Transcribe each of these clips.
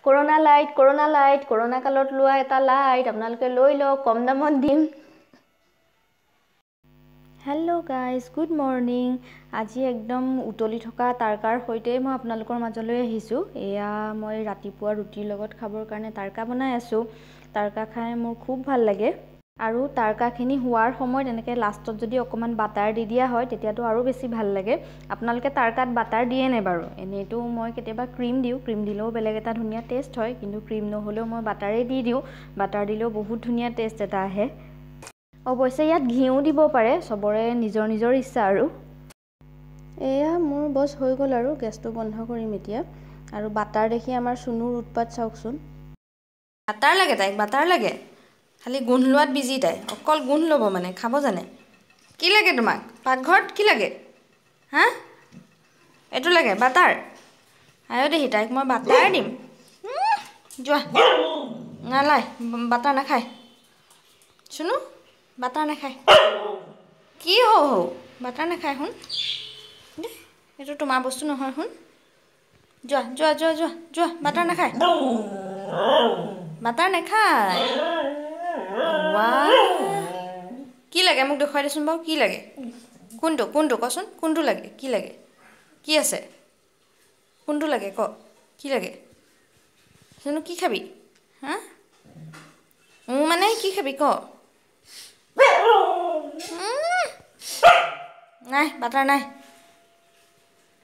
Corona light, Corona কালত লোৱা এটা লাইট আপোনালোকে লৈ লওক কম দামত দিম Hello guys, good morning. আজি একদম উতলি থকা তাৰকাৰ হৈতে মই আপোনালোকৰ মাজলৈ আহিছো এয়া মই ৰাতিপুৱা ৰুটিৰ লগত খাবৰ কাৰণে তাৰকা বনাই আছো তাৰকা খাই মোৰ খুব ভাল লাগে আৰু তাৰকাখিনি হোৱাৰ সময়ত এনেকৈ লাষ্টত যদি অকমান বাটাৰ দি দিয়া হয় তেতিয়াতো আৰু বেছি ভাল লাগে আপোনালোকে তাৰকাত বাটাৰ দিয়ে নে বাৰু এনেটো মই কেতিয়াবা ক্ৰীম দিও ক্ৰীম দিলেও বেলেগ এটা ধুনীয়া টেষ্ট হয় কিন্তু ক্ৰীম নহলেও মই বাটাৰে দি দিও বাটাৰ দিলেও বহুত ধুনীয়া টেষ্ট এটা আহে অৱশ্যে ইয়াত ঘিউ দিব পাৰে সবৰে নিজৰ নিজৰ ইচ্ছা আৰু এয়া মোৰ বস হৈ গল আৰু গেছটো বন্ধ কৰিম এতিয়া আৰু বাটাৰ দেখি আমাৰ সুনুৰ উৎপাত চাওকচোন বাটাৰ লাগে তাইক বাটাৰ লাগে খালি গুণ লোৱাত বিজি তাই অকল গুণ লব মানে খাব জানে কি লাগে তোমাক পাকঘৰত কি লাগে হা এটো লাগে বাটাৰ আয়ো দেহি তাইক মই বাটাৰ দিম যোৱা নালাই বাটাৰ নাখায় শুনো বাটাৰ নাখায় কি হও বাটাৰ নাখায় হুন এটো তোমাৰ বস্তু নহয় হুন যোৱা যোৱা যোৱা যোৱা যোৱা বাটাৰ নাখায় বাটাৰ নাখায় ৱা কি লাগে মোক দেখুৱাই দিছোন বাও কি লাগে কোনটো কচোন কোনটো লাগে কি আছে কোনটো লাগে ক কি লাগে শুনো কি খাবি হা মানে কি খাবি ক নাই বাটাৰ নাই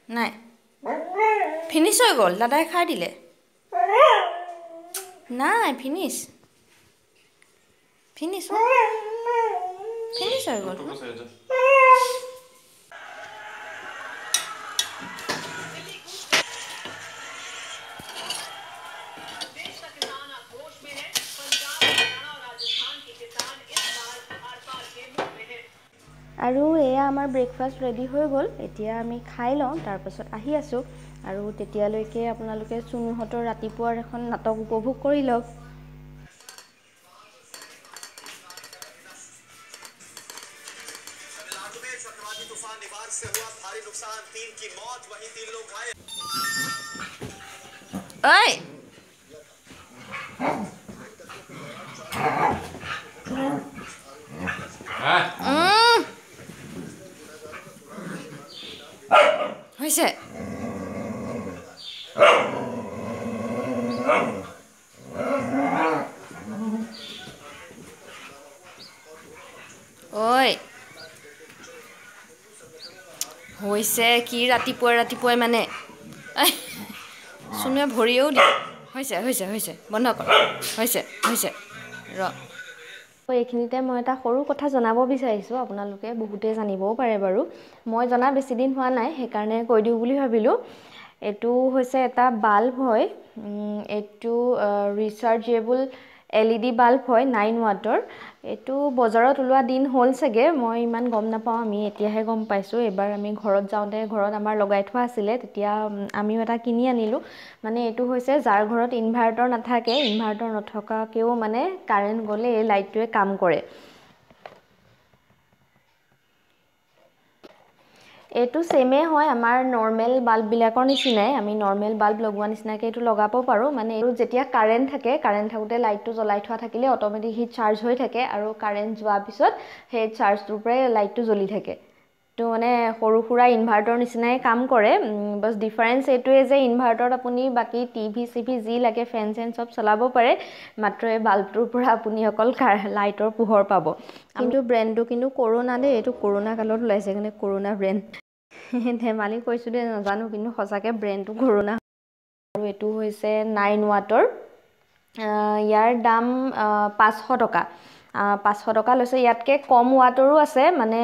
নাই ফিনিশ হৈ গ'ল দাদাই খাই দিলে নাই ফিনিশ হৈ গ'ল আৰু এয়া আমাৰ ব্ৰেকফাষ্ট ৰেডি হৈ গ'ল এতিয়া আমি খাই লওঁ তাৰ পাছত আহি আছো আৰু তেতিয়ালৈকে আপোনালোকে সুনুহতৰ ৰাতিপুৱাৰ এখন নাটক উপভোগ কৰি লওক तूफान निवार से हुआ भारी नुकसान 3 की मौत वहीं 3 लोग घायल ओए হৈছে ওই হৈছে কি ৰাতিপুৱাই মানে সুনুৱে ভৰিও দি হৈছে বন্ধ কৰ হৈছে ৰ এইখিনিতে মই এটা সৰু কথা জনাব বিচাৰিছো আপোনালোকে বহুতে জানিবও পাৰে বাৰু মই জনা বেছি দিন হোৱা নাই সেইকাৰণে কৈ দিও বুলি ভাবিলো এটো হৈছে এটা বাল্ব হয় এটো ৰিচাৰ্জেবল LED বাল্ব হয় 9 ওয়াটৰ এটো বজাৰত ওলোৱা দিন হ'ল সগে মই ইমান গম নাপাও আমি এতিয়াহে গম পাইছো এবাৰ আমি ঘৰত যাওঁতে ঘৰত আমাৰ লগাই থোৱা আছিল তেতিয়া আমিও এটা কিনি আনিলো মানে এটো হৈছে যাৰ ঘৰত ইনভাৰ্টাৰ নাথাকে ইনভাৰ্টাৰ নথকাকেও মানে কাৰেন্ট গলে এই লাইটটোৱে কাম কৰে এটো সেমে হয় আমাৰ নৰমাল বাল্ব বিলাকৰ নিচিনাই আমি নৰমাল বাল্ব লগোৱা নিচিনাকে এটো লগাব পাৰো মানে এটো যেতিয়া কাৰেন্ট থাকোতে লাইটটো জ্বলাই থোৱা থাকিলে অটোমেটিক হি চাৰ্জ হৈ থাকে আৰু কাৰেন্ট যোৱা পিছত সেই চাৰ্জটোৰ পৰাই লাইটটো জ্বলি থাকে তো মানে সৰু খুৰা ইনভাৰ্টাৰ নিচিনাই কাম কৰে বাস ডিফাৰেন্স এটোৱে যে ইনভাৰ্টাৰত আপুনি বাকি টিভি সিভি যি লাগে ফেন সব চলাব পাৰে মাত্ৰ এই বাল্বটোৰ পৰা আপুনি অকল লাইটৰ পোহৰ পাব কিন্তু ব্ৰ্যান্ডটো কিন্তু কৰোনা দে এটো কৰোনা কালত ওলাইছে কাৰণে কৰোনা ব্ৰ্যান্ড ধেমালি কৈছো দে নাজানো কিন্তু সঁচাকে ব্ৰ্যান্ডটো কৰোনা আৰু এটো হৈছে 9 ওয়াটৰ ইয়াৰ দাম 500 টকা 500 টকা লৈছে ইয়াতকে কম ওয়াটৰো আছে মানে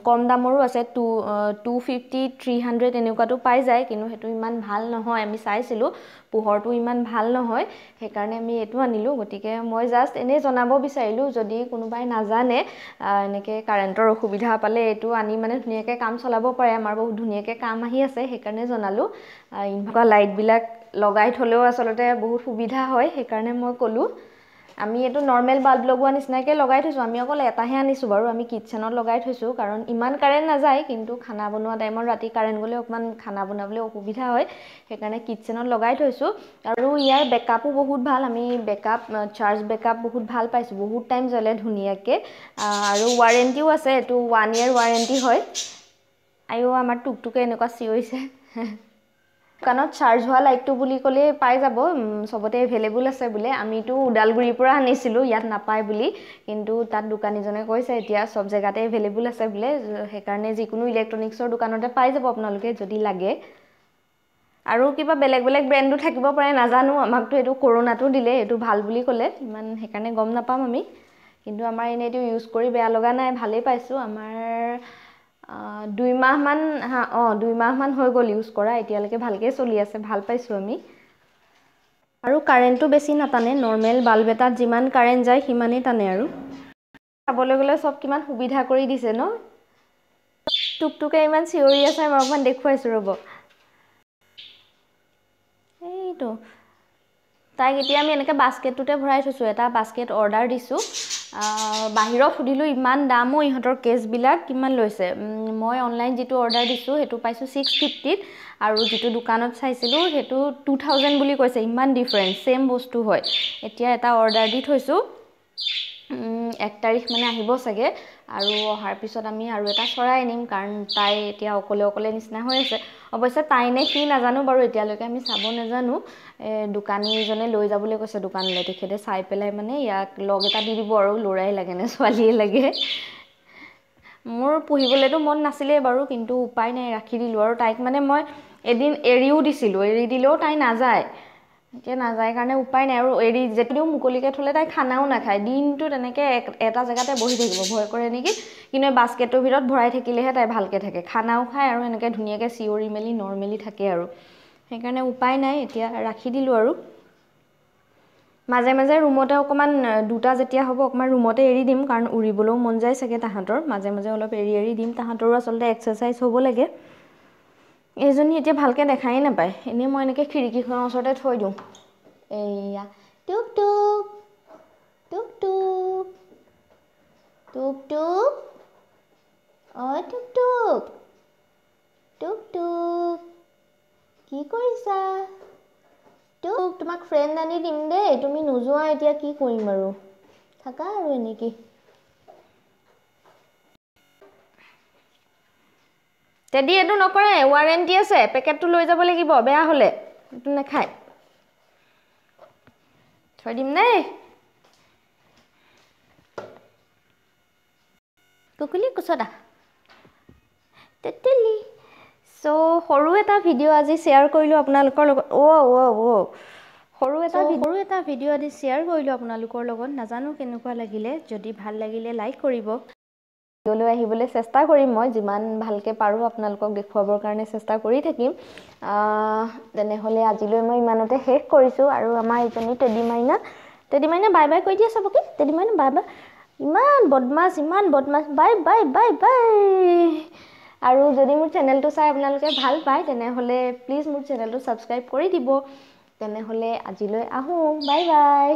কম দামৰো আছে 250 300 এনেকুৱাটো পাই যায় কিন্তু হেতু ইমান ভাল নহয় আমি চাইছিলো পোহৰটো ইমান ভাল নহয় সেইকাৰণে আমি এটো আনিলো গতিকে মই জাস্ট এনে জনাব বিচাৰিলো যদি কোনোবাই নাজানে এনেকে কাৰেন্টৰ অসুবিধা পালে এটো আনি মানে ধুনিয়াকে কাম চলাব পাৰে আমাৰ বহুত ধুনিয়াকে কাম আহি আছে সেইকাৰণে জনালো ইনভা লাইট বিলাক লগাই থলেও আসলতে বহুত সুবিধা হয় সেইকাৰণে মই কলো আমি এইটো নৰ্মেল বাল্ব লগোৱা নিচিনাকৈ লগাই থৈছোঁ আমি অকল এটাহে আনিছোঁ বাৰু আমি কিটচেনত লগাই থৈছোঁ কাৰণ ইমান কাৰেণ্ট নাযায় কিন্তু খানা বনোৱা টাইমত ৰাতি কাৰেণ্ট গ'লে অকণমান খানা বনাবলৈ অসুবিধা হয় সেইকাৰণে কিটচেনত লগাই থৈছোঁ আৰু ইয়াৰ বেকআপো বহুত ভাল আমি চাৰ্জ বেকআপ বহুত ভাল পাইছোঁ বহুত টাইম জ্বলে ধুনীয়াকৈ আৰু ৱাৰেণ্টিও আছে এইটো 1 year ৱাৰেণ্টি হয় আইও আমাৰ টুকটুকে এনেকুৱা চিঞৰিছে দোকানত চাৰ্জ হোৱা লাইটটো বুলি ক'লে পাই যাব সবতে এভেইলেবল আছে বোলে আমিতো উদালগুৰিৰ পৰা আনিছিলোঁ ইয়াত নাপায় বুলি কিন্তু তাত দোকানীজনে কৈছে এতিয়া সব জেগাতে এভেইলেবল আছে বোলে সেইকাৰণে যিকোনো ইলেক্ট্ৰনিক্সৰ দোকানতে পাই যাব আপোনালোকে যদি লাগে আৰু কিবা বেলেগ বেলেগ ব্ৰেণ্ডো থাকিব পাৰে নাজানো আমাকতো এইটো কৰোনাটো দিলে এইটো ভাল বুলি ক'লে ইমান সেইকাৰণে গম নাপাম আমি কিন্তু আমাৰ এনেইটো ইউজ কৰি বেয়া লগা নাই ভালেই পাইছোঁ আমাৰ 2 মাহ মান 2 মাহ মান হৈ গ'ল ইউজ কৰা এতিয়ালৈকে ভালকৈ চলি আছে ভাল পাইছোঁ আমি আৰু কাৰেণ্টটো বেছি নাটানে নৰ্মেল বাল্ব এটাত যিমান কাৰেণ্ট যায় সিমানেই টানে আৰু চাবলৈ গ'লে সব কিমান সুবিধা কৰি দিছে ন টুকটুকে ইমান চিঞৰি আছে মই অকণমান দেখুৱাইছোঁ ৰ'ব এইটো তাইক এতিয়া আমি এনেকৈ বাস্কেটটোতে ভৰাই থৈছোঁ এটা বাস্কেট অৰ্ডাৰ দিছোঁ বাহিৰত সুধিলোঁ ইমান দামো ইহঁতৰ কেছবিলাক কিমান লৈছে মই অনলাইন যিটো অৰ্ডাৰ দিছোঁ সেইটো পাইছোঁ 650 আৰু যিটো দোকানত চাইছিলোঁ সেইটো 2000 বুলি কৈছে ইমান ডিফাৰেঞ্চ সেম বস্তু হয় এতিয়া এটা অৰ্ডাৰ দি থৈছোঁ 1 তাৰিখ মানে আহিব চাগে আৰু অহাৰ পিছত আমি আৰু এটা চৰাই আনিম কাৰণ তাই এতিয়া অকলে নিচিনা হৈ আছে অৱশ্যে তাই নে কি নাজানো বাৰু এতিয়ালৈকে আমি চাব নাজানো দোকানীজনে লৈ যাবলৈ কৈছে দোকানলৈ তেখেতে চাই পেলাই মানে ইয়াক লগ এটা দি দিব আৰু ল'ৰাই লাগে নে ছোৱালীয়ে লাগে মোৰ পুহিবলৈতো মন নাছিলেই বাৰু কিন্তু উপায় নাই ৰাখি দিলোঁ আৰু তাইক মানে মই এদিন এৰিও দিছিলোঁ এৰি দিলেও তাই নাযায় এতিয়া নাযায় কাৰণে উপায় নাই আৰু এৰি যদিও মুকলিকৈ থ'লে তাই খানাও নাখায় দিনটো তেনেকৈ এটা জেগাতে বহি থাকিব ভয় কৰে নেকি কিন্তু বাস্কেটৰ ভিতৰত ভৰাই থাকিলেহে তাই ভালকৈ থাকে খানাও খায় আৰু এনেকৈ ধুনীয়াকৈ চিঞৰি মেলি নৰ্মেলি থাকে আৰু সেইকাৰণে উপায় নাই এতিয়া ৰাখি দিলোঁ আৰু মাজে মাজে ৰুমতে অকণমান দুটা যেতিয়া হ'ব অকণমান ৰুমতে এৰি দিম কাৰণ উৰিবলৈও মন যায় চাগে তাহাঁতৰ মাজে মাজে অলপ এৰি দিম তাহাঁতৰো আচলতে এক্সাৰচাইজ হ'ব লাগে এইজনী এতিয়া ভালকৈ দেখাই নাপায় এনেই মই এনেকৈ খিৰিকীখনৰ ওচৰতে থৈ দিওঁ এইয়া টুক টুক টুক টুক টুক টুক টুক টুক টুক টুক কি কৰিছা টুক তোমাক ফ্ৰেণ্ড আনি দিম দেই তুমি নোযোৱা এতিয়া কি কৰিম আৰু থাকা আৰু এনেকৈ তেদি এইটো নকৰে ৱাৰেণ্টি আছে পেকেটটো লৈ যাব লাগিব বেয়া হ'লে এইটো নাখায় থৈ দিম দেই কুকুলি কুচটা তেতেলি সো সৰু এটা ভিডিঅ' আজি শ্বেয়াৰ কৰিলোঁ আপোনালোকৰ লগত সৰু এটা ভিডিঅ' আজি শ্বেয়াৰ কৰিলোঁ আপোনালোকৰ লগত নাজানো কেনেকুৱা লাগিলে যদি ভাল লাগিলে লাইক কৰিব ভিডিঅ'লৈ আহিবলৈ চেষ্টা কৰিম মই যিমান ভালকৈ পাৰোঁ আপোনালোকক দেখুৱাবৰ কাৰণে চেষ্টা কৰি থাকিম তেনেহ'লে আজিলৈ মই ইমানতে শেষ কৰিছোঁ আৰু আমাৰ ইজনী টেডি মাইনা বাই বাই কৈ দিয়া চবকে টেডি মাইনা বাই বাই ইমান বদমাছ বাই বাই বাই বাই আৰু যদি মোৰ চেনেলটো চাই আপোনালোকে ভাল পায় তেনেহ'লে প্লিজ মোৰ চেনেলটো ছাবস্ক্ৰাইব কৰি দিব তেনেহ'লে আজিলৈ আহোঁ বাই বাই